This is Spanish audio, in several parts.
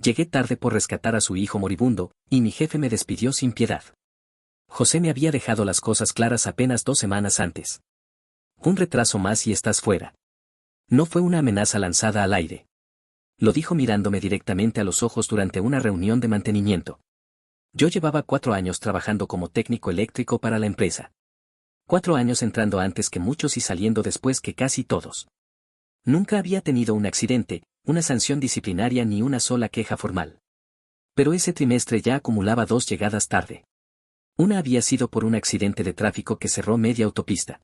Llegué tarde por rescatar a su hijo moribundo, y mi jefe me despidió sin piedad. José me había dejado las cosas claras apenas 2 semanas antes. Un retraso más y estás fuera. No fue una amenaza lanzada al aire. Lo dijo mirándome directamente a los ojos durante una reunión de mantenimiento. Yo llevaba 4 años trabajando como técnico eléctrico para la empresa. 4 años entrando antes que muchos y saliendo después que casi todos. Nunca había tenido un accidente, una sanción disciplinaria ni una sola queja formal. Pero ese trimestre ya acumulaba 2 llegadas tarde. Una había sido por un accidente de tráfico que cerró media autopista.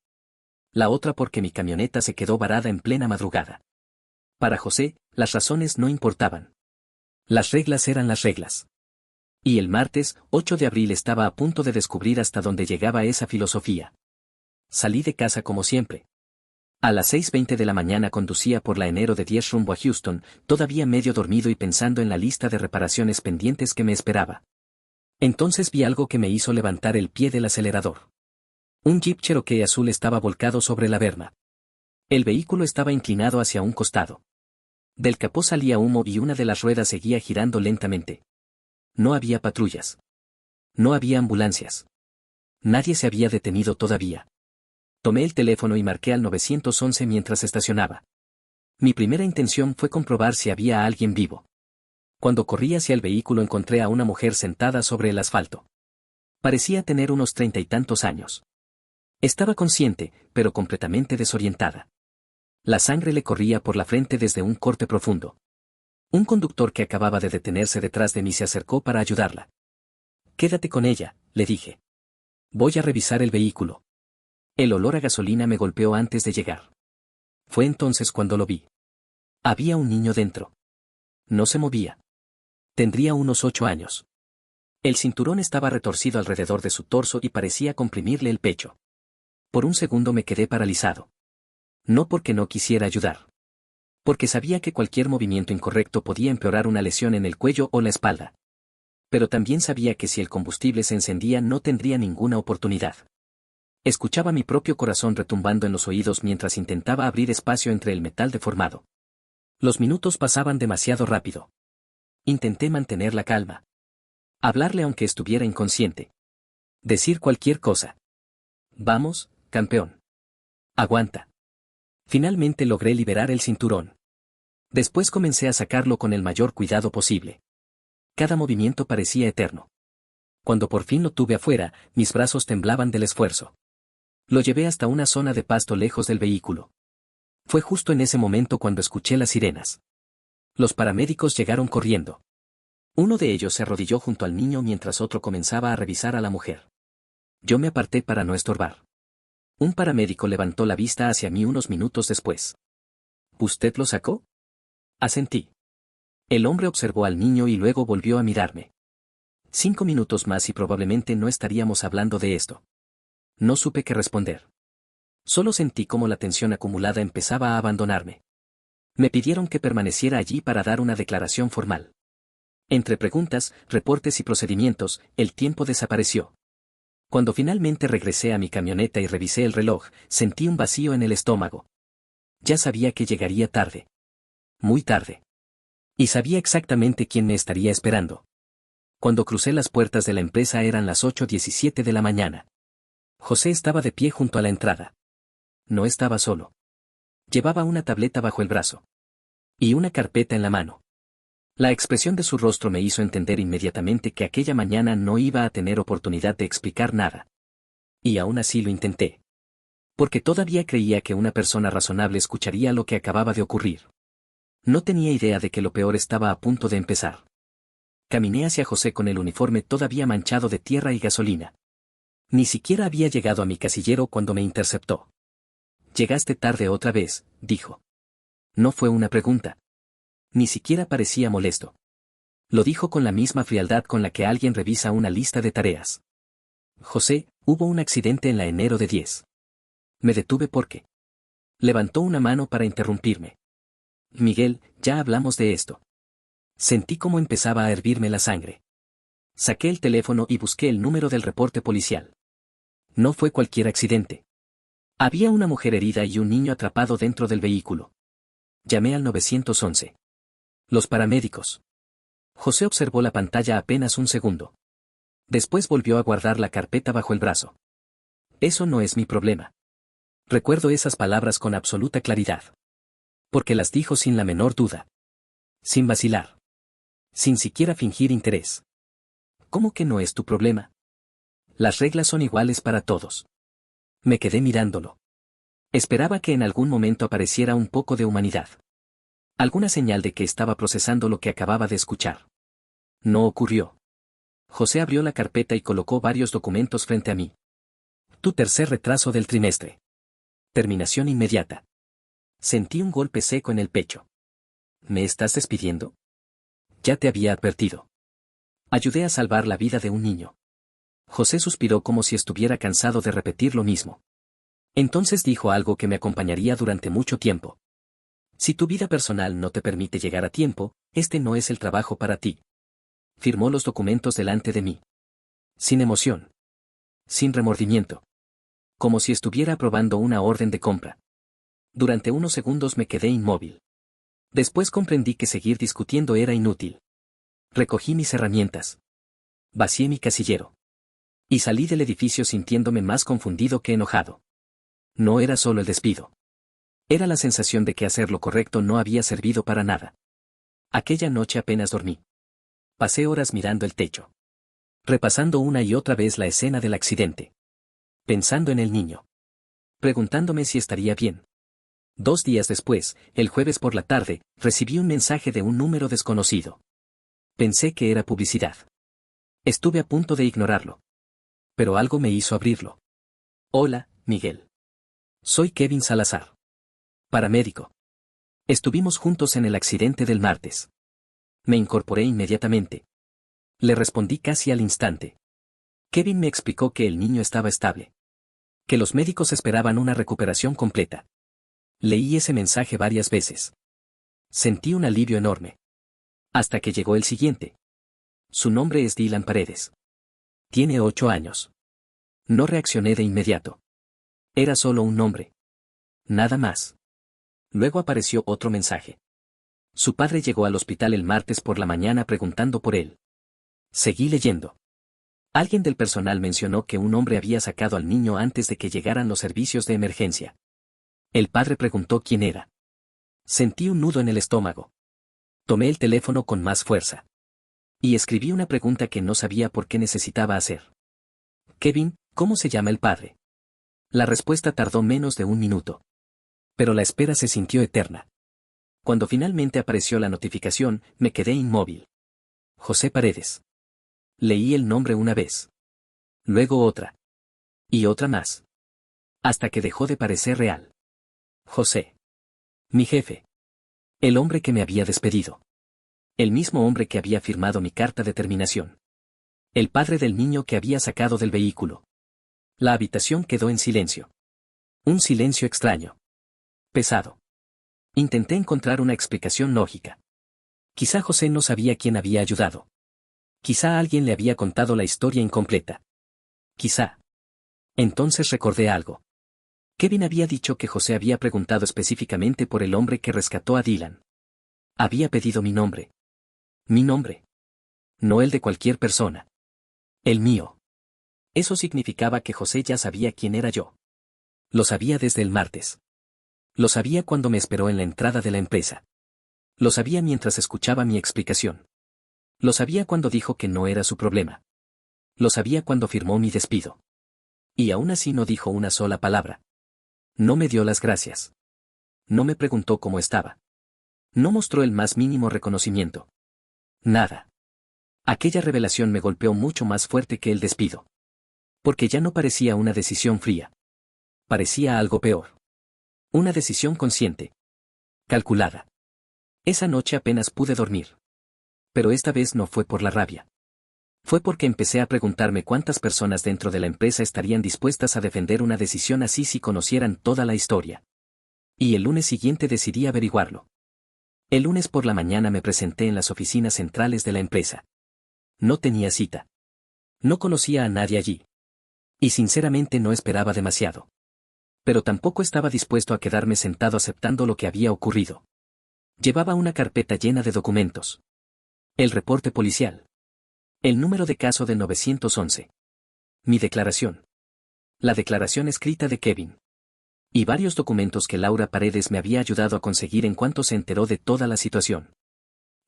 La otra porque mi camioneta se quedó varada en plena madrugada. Para José, las razones no importaban. Las reglas eran las reglas. Y el martes, 8 de abril estaba a punto de descubrir hasta dónde llegaba esa filosofía. Salí de casa como siempre. A las 6:20 de la mañana conducía por la enero de 10 rumbo a Houston, todavía medio dormido y pensando en la lista de reparaciones pendientes que me esperaba. Entonces vi algo que me hizo levantar el pie del acelerador. Un Jeep Cherokee azul estaba volcado sobre la berma. El vehículo estaba inclinado hacia un costado. Del capó salía humo y una de las ruedas seguía girando lentamente. No había patrullas. No había ambulancias. Nadie se había detenido todavía. Tomé el teléfono y marqué al 911 mientras estacionaba. Mi primera intención fue comprobar si había alguien vivo. Cuando corrí hacia el vehículo encontré a una mujer sentada sobre el asfalto. Parecía tener unos 30 y tantos años. Estaba consciente, pero completamente desorientada. La sangre le corría por la frente desde un corte profundo. Un conductor que acababa de detenerse detrás de mí se acercó para ayudarla. «Quédate con ella», le dije. «Voy a revisar el vehículo». El olor a gasolina me golpeó antes de llegar. Fue entonces cuando lo vi. Había un niño dentro. No se movía. Tendría unos 8 años. El cinturón estaba retorcido alrededor de su torso y parecía comprimirle el pecho. Por un segundo me quedé paralizado. No porque no quisiera ayudar. Porque sabía que cualquier movimiento incorrecto podía empeorar una lesión en el cuello o la espalda. Pero también sabía que si el combustible se encendía no tendría ninguna oportunidad. Escuchaba mi propio corazón retumbando en los oídos mientras intentaba abrir espacio entre el metal deformado. Los minutos pasaban demasiado rápido. Intenté mantener la calma. Hablarle aunque estuviera inconsciente. Decir cualquier cosa. «Vamos, campeón. Aguanta». Finalmente logré liberar el cinturón. Después comencé a sacarlo con el mayor cuidado posible. Cada movimiento parecía eterno. Cuando por fin lo tuve afuera, mis brazos temblaban del esfuerzo. Lo llevé hasta una zona de pasto lejos del vehículo. Fue justo en ese momento cuando escuché las sirenas. Los paramédicos llegaron corriendo. Uno de ellos se arrodilló junto al niño mientras otro comenzaba a revisar a la mujer. Yo me aparté para no estorbar. Un paramédico levantó la vista hacia mí unos minutos después. «¿Usted lo sacó?» Asentí. El hombre observó al niño y luego volvió a mirarme. 5 minutos más y probablemente no estaríamos hablando de esto. No supe qué responder. Solo sentí cómo la tensión acumulada empezaba a abandonarme. Me pidieron que permaneciera allí para dar una declaración formal. Entre preguntas, reportes y procedimientos, el tiempo desapareció. Cuando finalmente regresé a mi camioneta y revisé el reloj, sentí un vacío en el estómago. Ya sabía que llegaría tarde. Muy tarde. Y sabía exactamente quién me estaría esperando. Cuando crucé las puertas de la empresa eran las 8:17 de la mañana. José estaba de pie junto a la entrada. No estaba solo. Llevaba una tableta bajo el brazo. Y una carpeta en la mano. La expresión de su rostro me hizo entender inmediatamente que aquella mañana no iba a tener oportunidad de explicar nada. Y aún así lo intenté. Porque todavía creía que una persona razonable escucharía lo que acababa de ocurrir. No tenía idea de que lo peor estaba a punto de empezar. Caminé hacia José con el uniforme todavía manchado de tierra y gasolina. Ni siquiera había llegado a mi casillero cuando me interceptó. «Llegaste tarde otra vez», dijo. No fue una pregunta. Ni siquiera parecía molesto. Lo dijo con la misma frialdad con la que alguien revisa una lista de tareas. «José, hubo un accidente en la enero de 10. Me detuve porque». Levantó una mano para interrumpirme. «Miguel, ya hablamos de esto». Sentí cómo empezaba a hervirme la sangre. Saqué el teléfono y busqué el número del reporte policial. No fue cualquier accidente. Había una mujer herida y un niño atrapado dentro del vehículo. Llamé al 911. Los paramédicos. José observó la pantalla apenas un segundo. Después volvió a guardar la carpeta bajo el brazo. Eso no es mi problema. Recuerdo esas palabras con absoluta claridad. Porque las dijo sin la menor duda. Sin vacilar. Sin siquiera fingir interés. ¿Cómo que no es tu problema? Las reglas son iguales para todos. Me quedé mirándolo. Esperaba que en algún momento apareciera un poco de humanidad. Alguna señal de que estaba procesando lo que acababa de escuchar. No ocurrió. José abrió la carpeta y colocó varios documentos frente a mí. Tu tercer retraso del trimestre. Terminación inmediata. Sentí un golpe seco en el pecho. ¿Me estás despidiendo? Ya te había advertido. Ayudé a salvar la vida de un niño. José suspiró como si estuviera cansado de repetir lo mismo. Entonces dijo algo que me acompañaría durante mucho tiempo. Si tu vida personal no te permite llegar a tiempo, este no es el trabajo para ti. Firmó los documentos delante de mí. Sin emoción. Sin remordimiento. Como si estuviera aprobando una orden de compra. Durante unos segundos me quedé inmóvil. Después comprendí que seguir discutiendo era inútil. Recogí mis herramientas. Vacié mi casillero. Y salí del edificio sintiéndome más confundido que enojado. No era solo el despido. Era la sensación de que hacer lo correcto no había servido para nada. Aquella noche apenas dormí. Pasé horas mirando el techo. Repasando una y otra vez la escena del accidente. Pensando en el niño. Preguntándome si estaría bien. 2 días después, el jueves por la tarde, recibí un mensaje de un número desconocido. Pensé que era publicidad. Estuve a punto de ignorarlo. Pero algo me hizo abrirlo. Hola, Miguel. Soy Kevin Salazar. Paramédico. Estuvimos juntos en el accidente del martes. Me incorporé inmediatamente. Le respondí casi al instante. Kevin me explicó que el niño estaba estable. Que los médicos esperaban una recuperación completa. Leí ese mensaje varias veces. Sentí un alivio enorme. Hasta que llegó el siguiente. Su nombre es Dylan Paredes. Tiene 8 años. No reaccioné de inmediato. Era solo un nombre. Nada más. Luego apareció otro mensaje. Su padre llegó al hospital el martes por la mañana preguntando por él. Seguí leyendo. Alguien del personal mencionó que un hombre había sacado al niño antes de que llegaran los servicios de emergencia. El padre preguntó quién era. Sentí un nudo en el estómago. Tomé el teléfono con más fuerza. Y escribí una pregunta que no sabía por qué necesitaba hacer. Kevin, ¿cómo se llama el padre? La respuesta tardó menos de 1 minuto. Pero la espera se sintió eterna. Cuando finalmente apareció la notificación, me quedé inmóvil. José Paredes. Leí el nombre una vez. Luego otra. Y otra más. Hasta que dejó de parecer real. José. Mi jefe. El hombre que me había despedido. El mismo hombre que había firmado mi carta de terminación. El padre del niño que había sacado del vehículo. La habitación quedó en silencio. Un silencio extraño. Pesado. Intenté encontrar una explicación lógica. Quizá José no sabía quién había ayudado. Quizá alguien le había contado la historia incompleta. Quizá. Entonces recordé algo. Kevin había dicho que José había preguntado específicamente por el hombre que rescató a Dylan. Había pedido mi nombre. Mi nombre. No el de cualquier persona. El mío. Eso significaba que José ya sabía quién era yo. Lo sabía desde el martes. Lo sabía cuando me esperó en la entrada de la empresa. Lo sabía mientras escuchaba mi explicación. Lo sabía cuando dijo que no era su problema. Lo sabía cuando firmó mi despido. Y aún así no dijo una sola palabra. No me dio las gracias. No me preguntó cómo estaba. No mostró el más mínimo reconocimiento. Nada. Aquella revelación me golpeó mucho más fuerte que el despido. Porque ya no parecía una decisión fría. Parecía algo peor. Una decisión consciente. Calculada. Esa noche apenas pude dormir. Pero esta vez no fue por la rabia. Fue porque empecé a preguntarme cuántas personas dentro de la empresa estarían dispuestas a defender una decisión así si conocieran toda la historia. Y el lunes siguiente decidí averiguarlo. El lunes por la mañana me presenté en las oficinas centrales de la empresa. No tenía cita. No conocía a nadie allí. Y sinceramente no esperaba demasiado. Pero tampoco estaba dispuesto a quedarme sentado aceptando lo que había ocurrido. Llevaba una carpeta llena de documentos. El reporte policial. El número de caso del 911. Mi declaración. La declaración escrita de Kevin. Y varios documentos que Laura Paredes me había ayudado a conseguir en cuanto se enteró de toda la situación.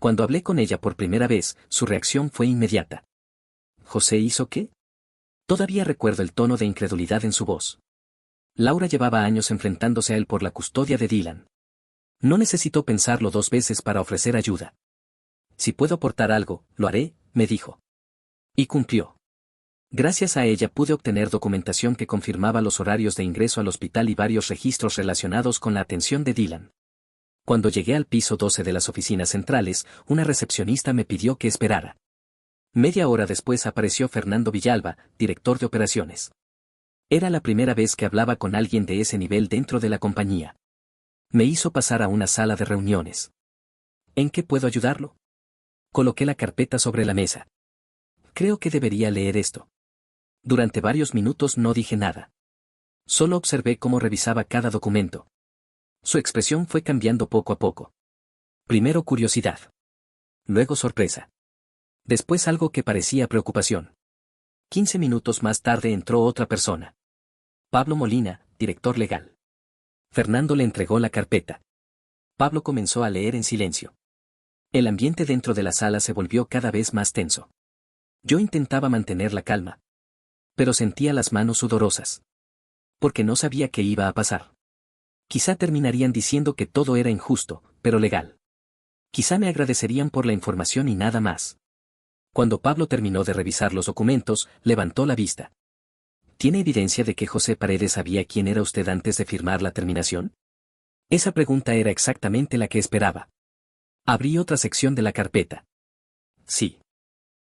Cuando hablé con ella por primera vez, su reacción fue inmediata. ¿José hizo qué? Todavía recuerdo el tono de incredulidad en su voz. Laura llevaba años enfrentándose a él por la custodia de Dylan. No necesitó pensarlo 2 veces para ofrecer ayuda. Si puedo aportar algo, lo haré, me dijo. Y cumplió. Gracias a ella pude obtener documentación que confirmaba los horarios de ingreso al hospital y varios registros relacionados con la atención de Dylan. Cuando llegué al piso 12 de las oficinas centrales, una recepcionista me pidió que esperara. Media hora después apareció Fernando Villalba, director de operaciones. Era la primera vez que hablaba con alguien de ese nivel dentro de la compañía. Me hizo pasar a una sala de reuniones. ¿En qué puedo ayudarlo? Coloqué la carpeta sobre la mesa. Creo que debería leer esto. Durante varios minutos no dije nada. Solo observé cómo revisaba cada documento. Su expresión fue cambiando poco a poco. Primero curiosidad. Luego sorpresa. Después algo que parecía preocupación. 15 minutos más tarde entró otra persona. Pablo Molina, director legal. Fernando le entregó la carpeta. Pablo comenzó a leer en silencio. El ambiente dentro de la sala se volvió cada vez más tenso. Yo intentaba mantener la calma. Pero sentía las manos sudorosas. Porque no sabía qué iba a pasar. Quizá terminarían diciendo que todo era injusto, pero legal. Quizá me agradecerían por la información y nada más. Cuando Pablo terminó de revisar los documentos, levantó la vista. ¿Tiene evidencia de que José Paredes sabía quién era usted antes de firmar la terminación? Esa pregunta era exactamente la que esperaba. Abrí otra sección de la carpeta. Sí.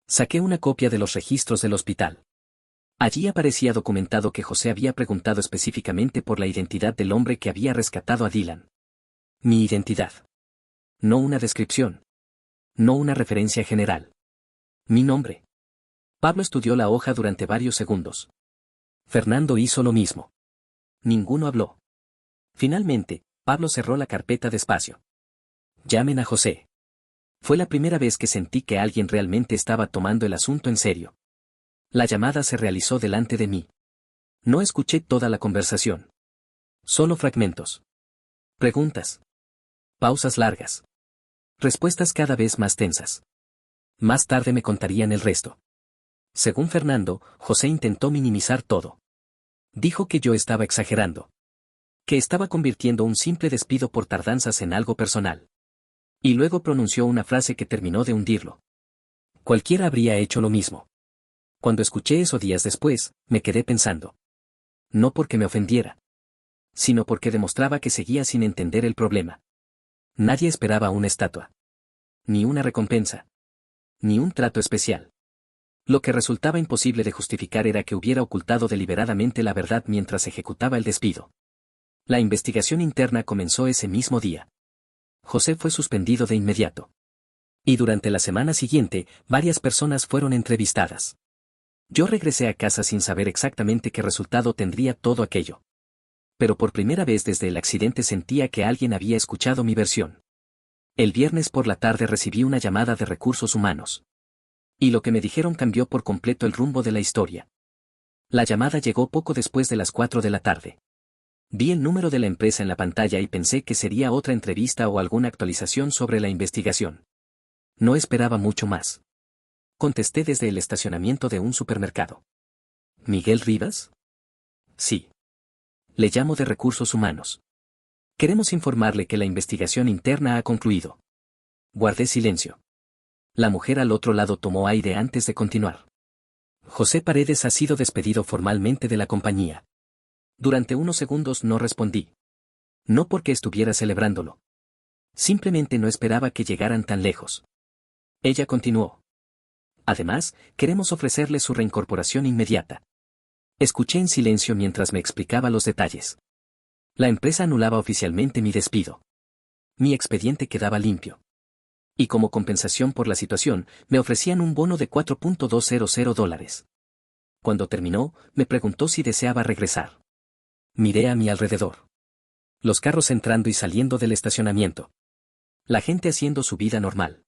Saqué una copia de los registros del hospital. Allí aparecía documentado que José había preguntado específicamente por la identidad del hombre que había rescatado a Dylan. Mi identidad. No una descripción. No una referencia general. Mi nombre. Pablo estudió la hoja durante varios segundos. Fernando hizo lo mismo. Ninguno habló. Finalmente, Pablo cerró la carpeta despacio. Llamen a José. Fue la primera vez que sentí que alguien realmente estaba tomando el asunto en serio. La llamada se realizó delante de mí. No escuché toda la conversación. Solo fragmentos. Preguntas. Pausas largas. Respuestas cada vez más tensas. Más tarde me contarían el resto. Según Fernando, José intentó minimizar todo. Dijo que yo estaba exagerando. Que estaba convirtiendo un simple despido por tardanzas en algo personal. Y luego pronunció una frase que terminó de hundirlo. Cualquiera habría hecho lo mismo. Cuando escuché eso días después, me quedé pensando. No porque me ofendiera. Sino porque demostraba que seguía sin entender el problema. Nadie esperaba una estatua. Ni una recompensa. Ni un trato especial. Lo que resultaba imposible de justificar era que hubiera ocultado deliberadamente la verdad mientras ejecutaba el despido. La investigación interna comenzó ese mismo día. José fue suspendido de inmediato. Y durante la semana siguiente, varias personas fueron entrevistadas. Yo regresé a casa sin saber exactamente qué resultado tendría todo aquello. Pero por primera vez desde el accidente sentía que alguien había escuchado mi versión. El viernes por la tarde recibí una llamada de recursos humanos. Y lo que me dijeron cambió por completo el rumbo de la historia. La llamada llegó poco después de las 4 de la tarde. Vi el número de la empresa en la pantalla y pensé que sería otra entrevista o alguna actualización sobre la investigación. No esperaba mucho más. Contesté desde el estacionamiento de un supermercado. ¿Miguel Rivas? Sí. Le llamo de Recursos Humanos. Queremos informarle que la investigación interna ha concluido. Guardé silencio. La mujer al otro lado tomó aire antes de continuar. José Paredes ha sido despedido formalmente de la compañía. Durante unos segundos no respondí. No porque estuviera celebrándolo. Simplemente no esperaba que llegaran tan lejos. Ella continuó. Además, queremos ofrecerle su reincorporación inmediata. Escuché en silencio mientras me explicaba los detalles. La empresa anulaba oficialmente mi despido. Mi expediente quedaba limpio. Y como compensación por la situación, me ofrecían un bono de $4.200. Cuando terminó, me preguntó si deseaba regresar. Miré a mi alrededor. Los carros entrando y saliendo del estacionamiento. La gente haciendo su vida normal.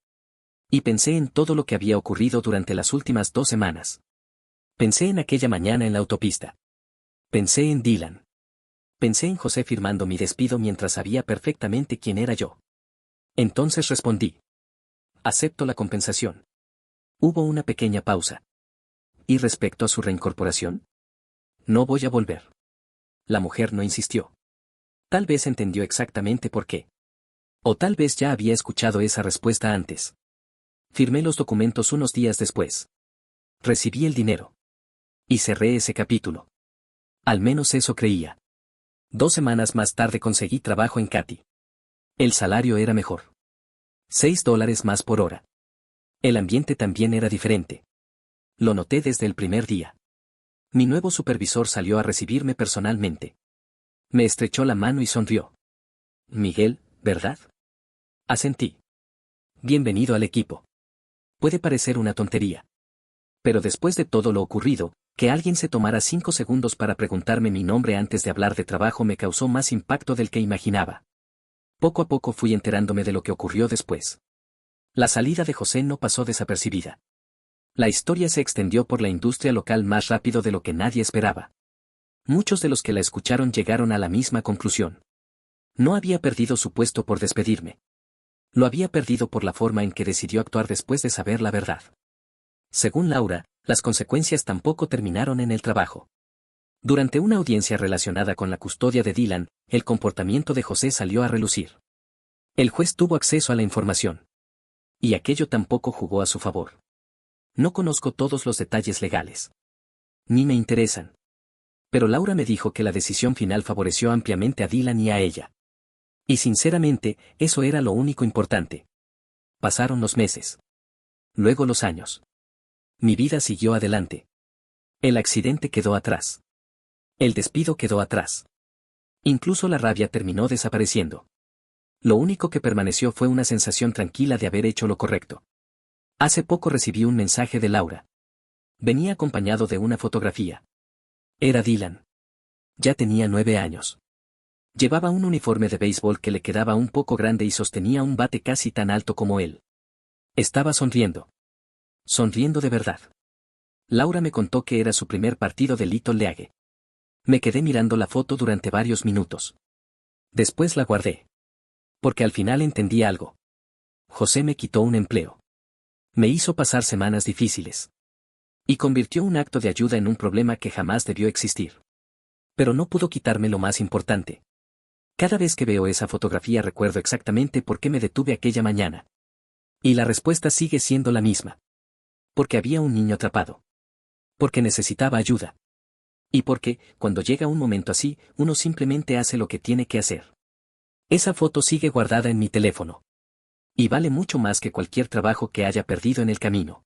Y pensé en todo lo que había ocurrido durante las últimas 2 semanas. Pensé en aquella mañana en la autopista. Pensé en Dylan. Pensé en José firmando mi despido mientras sabía perfectamente quién era yo. Entonces respondí. Acepto la compensación. Hubo una pequeña pausa. ¿Y respecto a su reincorporación? No voy a volver. La mujer no insistió. Tal vez entendió exactamente por qué. O tal vez ya había escuchado esa respuesta antes. Firmé los documentos unos días después. Recibí el dinero. Y cerré ese capítulo. Al menos eso creía. 2 semanas más tarde conseguí trabajo en Katy. El salario era mejor. $6 más por hora. El ambiente también era diferente. Lo noté desde el primer día. Mi nuevo supervisor salió a recibirme personalmente. Me estrechó la mano y sonrió. Miguel, ¿verdad? Asentí. Bienvenido al equipo. Puede parecer una tontería. Pero después de todo lo ocurrido, que alguien se tomara 5 segundos para preguntarme mi nombre antes de hablar de trabajo me causó más impacto del que imaginaba. Poco a poco fui enterándome de lo que ocurrió después. La salida de José no pasó desapercibida. La historia se extendió por la industria local más rápido de lo que nadie esperaba. Muchos de los que la escucharon llegaron a la misma conclusión. No había perdido su puesto por despedirme. Lo había perdido por la forma en que decidió actuar después de saber la verdad. Según Laura, las consecuencias tampoco terminaron en el trabajo. Durante una audiencia relacionada con la custodia de Dylan, el comportamiento de José salió a relucir. El juez tuvo acceso a la información. Y aquello tampoco jugó a su favor. No conozco todos los detalles legales. Ni me interesan. Pero Laura me dijo que la decisión final favoreció ampliamente a Dylan y a ella. Y sinceramente, eso era lo único importante. Pasaron los meses. Luego los años. Mi vida siguió adelante. El accidente quedó atrás. El despido quedó atrás. Incluso la rabia terminó desapareciendo. Lo único que permaneció fue una sensación tranquila de haber hecho lo correcto. Hace poco recibí un mensaje de Laura. Venía acompañado de una fotografía. Era Dylan. Ya tenía 9 años. Llevaba un uniforme de béisbol que le quedaba un poco grande y sostenía un bate casi tan alto como él. Estaba sonriendo. Sonriendo de verdad. Laura me contó que era su primer partido de Little League. Me quedé mirando la foto durante varios minutos. Después la guardé. Porque al final entendí algo. José me quitó un empleo. Me hizo pasar semanas difíciles. Y convirtió un acto de ayuda en un problema que jamás debió existir. Pero no pudo quitarme lo más importante. Cada vez que veo esa fotografía recuerdo exactamente por qué me detuve aquella mañana. Y la respuesta sigue siendo la misma. Porque había un niño atrapado. Porque necesitaba ayuda. Y porque, cuando llega un momento así, uno simplemente hace lo que tiene que hacer. Esa foto sigue guardada en mi teléfono. Y vale mucho más que cualquier trabajo que haya perdido en el camino.